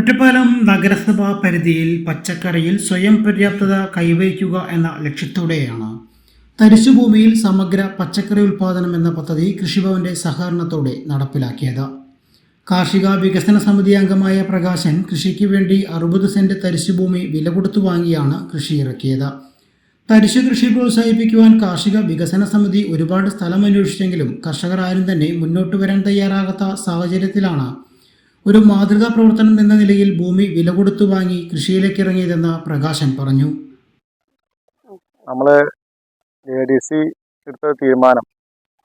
ഒറ്റപ്പാലം നഗരസഭാ പരിധിയിൽ പച്ചക്കറിയിൽ സ്വയം പര്യാപ്തത കൈവരിക്കുക എന്ന ലക്ഷ്യത്തോടെയാണ് തരിശുഭൂമിയിൽ സമഗ്ര പച്ചക്കറി ഉൽപ്പാദനം എന്ന പദ്ധതി കൃഷിഭവന്റെ സഹകരണത്തോടെ നടപ്പിലാക്കിയത്. കാർഷിക വികസന സമിതി അംഗമായ പ്രകാശൻ കൃഷിക്ക് വേണ്ടി 60 സെന്റ് തരിശുഭൂമി വില കൊടുത്തു വാങ്ങിയാണ് കൃഷി ഇറക്കിയത്. തരിശു കൃഷി പ്രോത്സാഹിപ്പിക്കുവാൻ കാർഷിക വികസന സമിതി ഒരുപാട് സ്ഥലം അന്വേഷിച്ചെങ്കിലും കർഷകർ ആരും തന്നെ മുന്നോട്ട് വരാൻ തയ്യാറാകാത്ത സാഹചര്യത്തിലാണ് ഒരു മാതൃകാ പ്രവർത്തനം എന്ന നിലയിൽ ഭൂമി വില കൊടുത്തു വാങ്ങി കൃഷിയിലേക്ക് ഇറങ്ങിയതെന്ന് പ്രകാശൻ പറഞ്ഞു. നമ്മള് ADC എടുത്ത തീരുമാനം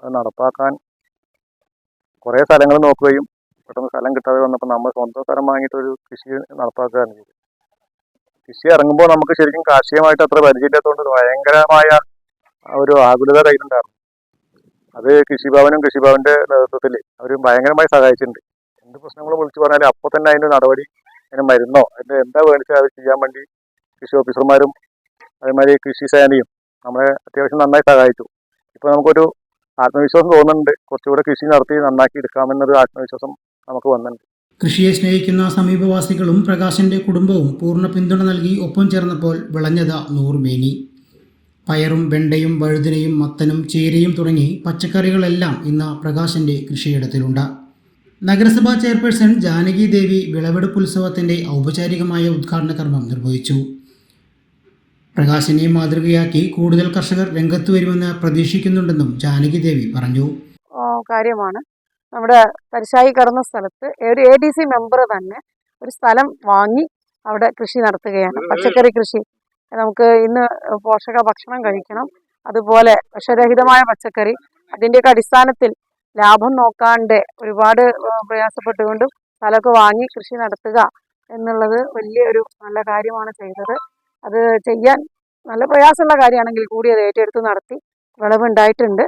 അത് നടപ്പാക്കാൻ കുറേ സ്ഥലങ്ങൾ നോക്കുകയും പെട്ടെന്ന് സ്ഥലം കിട്ടാതെ വന്നപ്പോൾ നമ്മൾ സ്വന്തം സ്ഥലം വാങ്ങിയിട്ടൊരു കൃഷി നടപ്പാക്കുകയാണ് ചെയ്തത്. കൃഷി ഇറങ്ങുമ്പോൾ നമുക്ക് ശരിക്കും കാർഷികമായിട്ട് അത്ര പരിചയമില്ലാത്തതുകൊണ്ട് ഭയങ്കരമായ ഒരു ആകുലത കയ്യിലുണ്ടായിരുന്നു. അത് കൃഷിഭവന്റെ നേതൃത്വത്തിൽ അവർ ഭയങ്കരമായി സഹായിച്ചിട്ടുണ്ട്. എന്ത് പ്രശ്നങ്ങളും വിളിച്ചു പറഞ്ഞാൽ അപ്പോൾ തന്നെ അതിൻ്റെ നടപടി, അതിന് മരുന്നോ അതിൻ്റെ എന്താ വേണിച്ചാൽ അത് ചെയ്യാൻ വേണ്ടി കൃഷി ഓഫീസർമാരും അതേമാതിരി കൃഷി സേനയും നമ്മളെ അത്യാവശ്യം നന്നായി സഹായിച്ചു. ഇപ്പോൾ നമുക്കൊരു ആത്മവിശ്വാസം തോന്നുന്നുണ്ട്, കുറച്ചുകൂടെ കൃഷി നടത്തി നന്നാക്കി എടുക്കാമെന്നൊരു ആത്മവിശ്വാസം നമുക്ക് വന്നിട്ടുണ്ട്. കൃഷിയെ സ്നേഹിക്കുന്ന സമീപവാസികളും പ്രകാശന്റെ കുടുംബവും പൂർണ്ണ പിന്തുണ നൽകി ഒപ്പം ചേർന്നപ്പോൾ വിളഞ്ഞത് നൂറുമേനി. പയറും വെണ്ടയും വഴുതിനയും മത്തനും ചീരയും തുടങ്ങി പച്ചക്കറികളെല്ലാം ഇന്ന് പ്രകാശന്റെ കൃഷിയിടത്തിലുണ്ട്. നഗരസഭാ ചെയർപേഴ്സൺ ജാനകി ദേവി വിളവെടുപ്പ് ഉത്സവത്തിന്റെ ഔപചാരികമായ ഉദ്ഘാടന കർമ്മം നിർവഹിച്ചു. പ്രകാശനെ മാതൃകയാക്കി കൂടുതൽ കർഷകർ രംഗത്ത് വരുമെന്ന് പ്രതീക്ഷിക്കുന്നുണ്ടെന്നും ജാനകി ദേവി പറഞ്ഞു. കാര്യമാണ് നമ്മുടെ തരിശായി കിടന്ന സ്ഥലത്ത് ഒരു ADC മെമ്പർ തന്നെ ഒരു സ്ഥലം വാങ്ങി അവിടെ കൃഷി നടത്തുകയാണ്. പച്ചക്കറി കൃഷി. നമുക്ക് ഇന്ന് പോഷക ഭക്ഷണം കഴിക്കണം, അതുപോലെ വിഷരഹിതമായ പച്ചക്കറി, അതിൻ്റെയൊക്കെ അടിസ്ഥാനത്തിൽ ലാഭം നോക്കാണ്ട് ഒരുപാട് പ്രയാസപ്പെട്ടുകൊണ്ടും സ്ഥലമൊക്കെ വാങ്ങി കൃഷി നടത്തുക എന്നുള്ളത് വലിയൊരു നല്ല കാര്യമാണ് ചെയ്തത്. അത് ചെയ്യാൻ നല്ല പ്രയാസമുള്ള കാര്യമാണെങ്കിൽ കൂടി അത് ഏറ്റെടുത്ത് നടത്തി വിളവുണ്ടായിട്ടുണ്ട്.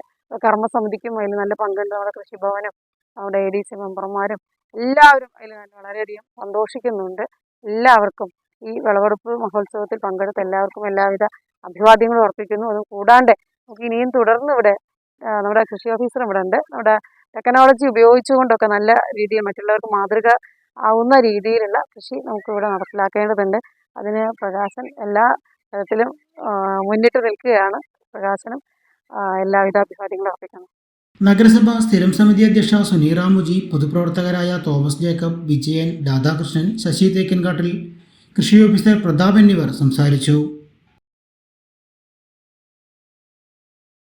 കർമ്മസമിതിക്കും അതിൽ നല്ല പങ്കുണ്ട്. നമ്മുടെ കൃഷിഭവനും നമ്മുടെ ADC മെമ്പർമാരും എല്ലാവരും അതിൽ വളരെയധികം സന്തോഷിക്കുന്നുണ്ട്. എല്ലാവർക്കും ഈ വിളവെടുപ്പ് മഹോത്സവത്തിൽ പങ്കെടുത്ത എല്ലാവർക്കും എല്ലാവിധ അഭിവാദ്യങ്ങളും അർപ്പിക്കുന്നു. അത് കൂടാണ്ട് നമുക്ക് ഇനിയും തുടർന്ന് ഇവിടെ നമ്മുടെ കൃഷി ഓഫീസർ ഇവിടെ ഉണ്ട്. നമ്മുടെ ടെക്നോളജി ഉപയോഗിച്ചുകൊണ്ടൊക്കെ നല്ല രീതിയിൽ മറ്റുള്ളവർക്ക് മാതൃക ആവുന്ന രീതിയിലുള്ള കൃഷി നമുക്ക് ഇവിടെ നടപ്പിലാക്കേണ്ടതുണ്ട്. അതിന് പ്രകാശൻ എല്ലാ തരത്തിലും മുന്നിട്ട് നിൽക്കുകയാണ്. പ്രകാശനും എല്ലാവിധ അഭിവാദ്യങ്ങളും അർപ്പിക്കണം. നഗരസഭ സ്ഥിരം സമിതി അധ്യക്ഷ സുനീറ മുജി, പൊതുപ്രവർത്തകരായ തോമസ് ജേക്കബ്, വിജയൻ, രാധാകൃഷ്ണൻ, ശശി തേക്കൻകാട്ടിൽ, കൃഷി ഓഫീസർ പ്രതാപ് എന്നിവർ സംസാരിച്ചു.